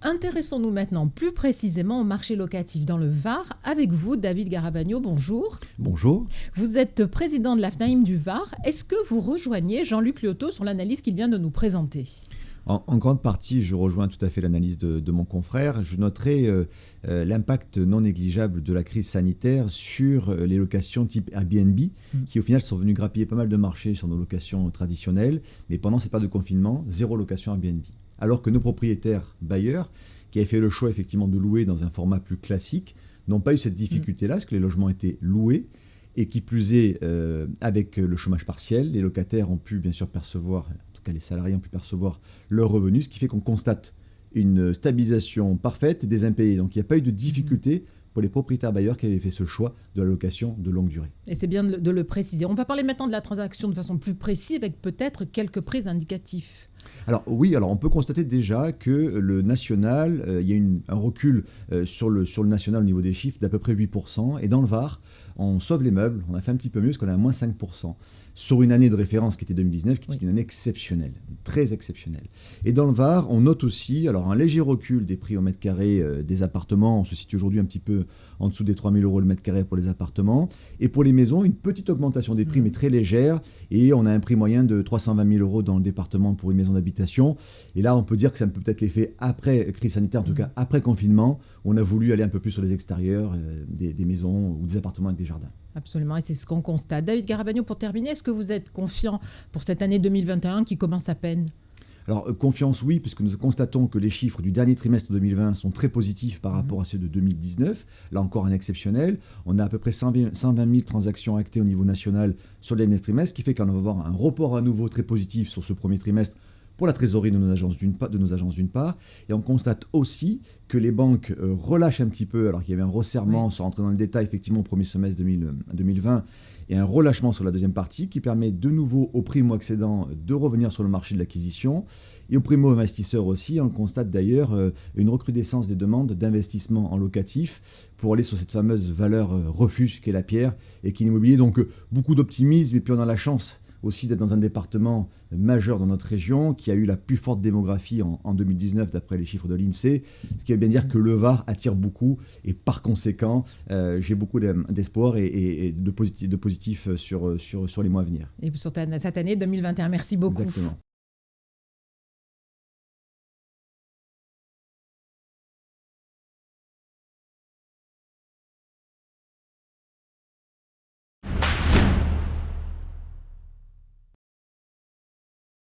Intéressons-nous maintenant plus précisément au marché locatif dans le Var. Avec vous, David Garabagno, bonjour. Bonjour. Vous êtes président de l'AFNAIM du Var. Est-ce que vous rejoignez Jean-Luc Liotto sur l'analyse qu'il vient de nous présenter ? En grande partie, je rejoins tout à fait l'analyse de mon confrère. Je noterai l'impact non négligeable de la crise sanitaire sur les locations type Airbnb, qui au final sont venues grappiller pas mal de marchés sur nos locations traditionnelles. Mais pendant cette période de confinement, zéro location Airbnb. Alors que nos propriétaires bailleurs, qui avaient fait le choix effectivement de louer dans un format plus classique, n'ont pas eu cette difficulté-là, parce que les logements étaient loués. Et qui plus est, avec le chômage partiel, les locataires ont pu bien sûr percevoir, en tout cas les salariés ont pu percevoir leurs revenus, ce qui fait qu'on constate une stabilisation parfaite des impayés. Donc il n'y a pas eu de difficulté pour les propriétaires bailleurs qui avaient fait ce choix de la location de longue durée. Et c'est bien de le préciser. On va parler maintenant de la transaction de façon plus précise, avec peut-être quelques prix indicatifs. Alors oui, on peut constater déjà que le national, il y a un recul sur le national au niveau des chiffres d'à peu près 8%. Et dans le Var, on sauve les meubles, on a fait un petit peu mieux parce qu'on a à moins 5%. Sur une année de référence qui était 2019, qui est une année exceptionnelle, très exceptionnelle. Et dans le Var, on note aussi un léger recul des prix au mètre carré des appartements. On se situe aujourd'hui un petit peu en dessous des 3 000 € le mètre carré pour les appartements. Et pour les maisons, une petite augmentation des prix, mais très légère. Et on a un prix moyen de 320 000 € dans le département pour une maison d'habitation. Et là, on peut dire que ça peut être l'effet après crise sanitaire, en tout cas après confinement. On a voulu aller un peu plus sur les extérieurs des maisons ou des appartements avec des jardins. Absolument, et c'est ce qu'on constate. David Garabagno, pour terminer, est-ce que vous êtes confiant pour cette année 2021 qui commence à peine ? Alors, confiance, oui, puisque nous constatons que les chiffres du dernier trimestre 2020 sont très positifs par rapport à ceux de 2019. Là encore, un exceptionnel. On a à peu près 120 000 transactions actées au niveau national sur le dernier trimestre, ce qui fait qu'on va avoir un report à nouveau très positif sur ce premier trimestre pour la trésorerie de nos agences d'une part. Et on constate aussi que les banques relâchent un petit peu, alors qu'il y avait un resserrement, sans rentrer dans le détail, effectivement, au premier semestre 2020, et un relâchement sur la deuxième partie qui permet de nouveau aux primo-accédants de revenir sur le marché de l'acquisition. Et aux primo-investisseurs aussi, on constate d'ailleurs une recrudescence des demandes d'investissement en locatif pour aller sur cette fameuse valeur refuge qu'est la pierre et qu'est l'immobilier. Donc beaucoup d'optimisme, et puis on a la chance aussi d'être dans un département majeur dans notre région qui a eu la plus forte démographie en 2019 d'après les chiffres de l'INSEE, ce qui veut bien dire que le Var attire beaucoup et par conséquent j'ai beaucoup d'espoir et de positif sur les mois à venir. Et sur cette année 2021, merci beaucoup. Exactement.